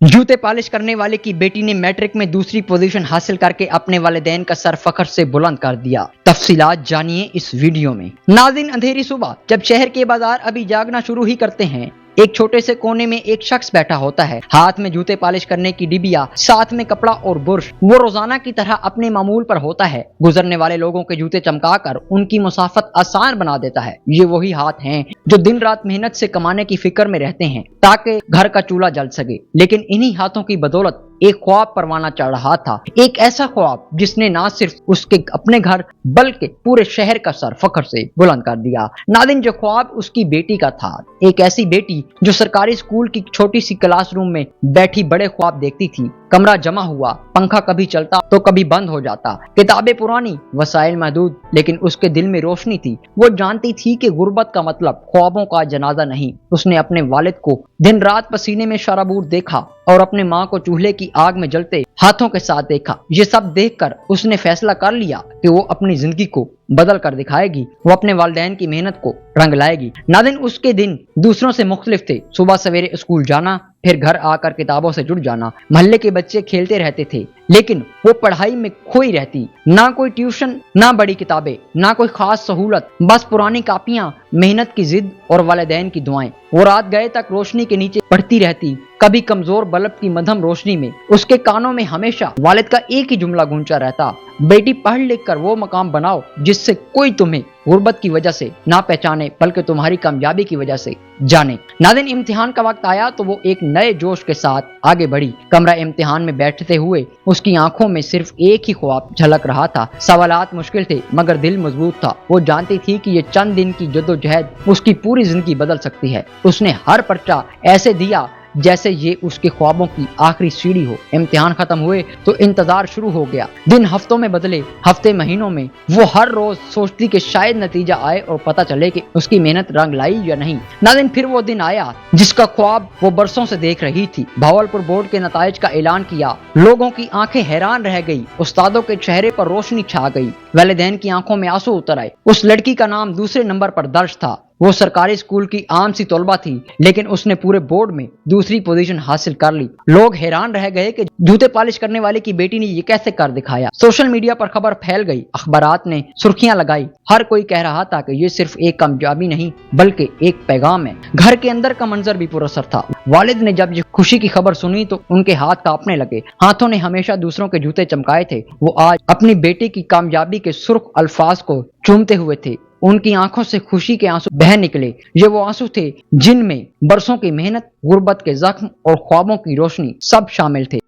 जूते पॉलिश करने वाले की बेटी ने मैट्रिक में दूसरी पोजीशन हासिल करके अपने वालिदैन का सर फख्र से बुलंद कर दिया। तफसीलात जानिए इस वीडियो में। नाज़रीन, अंधेरी सुबह जब शहर के बाजार अभी जागना शुरू ही करते हैं, एक छोटे से कोने में एक शख्स बैठा होता है, हाथ में जूते पॉलिश करने की डिबिया, साथ में कपड़ा और बुर्श। वो रोजाना की तरह अपने मामूल पर होता है, गुजरने वाले लोगों के जूते चमकाकर उनकी मुसाफत आसान बना देता है। ये वही हाथ हैं जो दिन रात मेहनत से कमाने की फिक्र में रहते हैं ताकि घर का चूल्हा जल सके, लेकिन इन्हीं हाथों की बदौलत एक ख्वाब परवाना चढ़ रहा था। एक ऐसा ख्वाब जिसने ना सिर्फ उसके अपने घर बल्कि पूरे शहर का सर फख्र से बुलंद कर दिया। नाज़रीन, जो ख्वाब उसकी बेटी का था, एक ऐसी बेटी जो सरकारी स्कूल की छोटी सी क्लासरूम में बैठी बड़े ख्वाब देखती थी। कमरा जमा हुआ, पंखा कभी चलता तो कभी बंद हो जाता, किताबें पुरानी, वसाइल महदूद, लेकिन उसके दिल में रोशनी थी। वो जानती थी कि गुर्बत का मतलब ख्वाबों का जनाजा नहीं। उसने अपने वालिद को दिन रात पसीने में शराबूर देखा और अपने माँ को चूल्हे की आग में जलते हाथों के साथ देखा। ये सब देखकर उसने फैसला कर लिया कि वो अपनी जिंदगी को बदल कर दिखाएगी, वो अपने वालिदैन की मेहनत को रंग लाएगी। नाज़रीन, उसके दिन दूसरों से मुख्तलिफ थे। सुबह सवेरे स्कूल जाना, फिर घर आकर किताबों से जुड़ जाना। मोहल्ले के बच्चे खेलते रहते थे, लेकिन वो पढ़ाई में खोई रहती। ना कोई ट्यूशन, ना बड़ी किताबें, ना कोई खास सहूलत, बस पुरानी कापियां, मेहनत की जिद और वालिदैन की दुआएं। वो रात गए तक रोशनी के नीचे पढ़ती रहती, कभी कमजोर बल्ब की मध्यम रोशनी में। उसके कानों में हमेशा वालिद का एक ही जुमला गूंजता रहता, बेटी पढ़ लिख कर वो मकाम बनाओ जिससे कोई तुम्हें गुर्बत की वजह से ना पहचाने बल्कि तुम्हारी कामयाबी की वजह से जाने। नाज़रीन, इम्तिहान का वक्त आया तो वो एक नए जोश के साथ आगे बढ़ी। कमरा इम्तिहान में बैठते हुए उसकी आंखों में सिर्फ एक ही ख्वाब झलक रहा था। सवालात मुश्किल थे मगर दिल मजबूत था। वो जानती थी कि ये चंद दिन की जद्दोजहद उसकी पूरी जिंदगी बदल सकती है। उसने हर पर्चा ऐसे दिया जैसे ये उसके ख्वाबों की आखिरी सीढ़ी हो। इम्तिहान खत्म हुए तो इंतजार शुरू हो गया। दिन हफ्तों में बदले, हफ्ते महीनों में। वो हर रोज सोचती कि शायद नतीजा आए और पता चले कि उसकी मेहनत रंग लाई या नहीं। नाज़रीन, फिर वो दिन आया जिसका ख्वाब वो बरसों से देख रही थी। भावलपुर बोर्ड के नताइज का ऐलान किया। लोगों की आंखें हैरान रह गई, उस्तादों के चेहरे पर रोशनी छा गई, वालिदैन की आंखों में आंसू उतर आए। उस लड़की का नाम दूसरे नंबर पर दर्ज था। वो सरकारी स्कूल की आम सी तलबा थी, लेकिन उसने पूरे बोर्ड में दूसरी पोजीशन हासिल कर ली। लोग हैरान रह गए कि जूते पॉलिश करने वाले की बेटी ने ये कैसे कर दिखाया। सोशल मीडिया पर खबर फैल गई, अखबारात ने सुर्खियां लगाई। हर कोई कह रहा था कि ये सिर्फ एक कामयाबी नहीं बल्कि एक पैगाम है। घर के अंदर का मंजर भी पुरअसर था। वालिद ने जब ये खुशी की खबर सुनी तो उनके हाथ कांपने लगे। हाथों ने हमेशा दूसरों के जूते चमकाए थे, वो आज अपनी बेटी की कामयाबी के सुर्ख अल्फाज को चूमते हुए थे। उनकी आंखों से खुशी के आंसू बह निकले। ये वो आंसू थे जिनमें बरसों की मेहनत, गुर्बत के जख्म और ख्वाबों की रोशनी सब शामिल थे।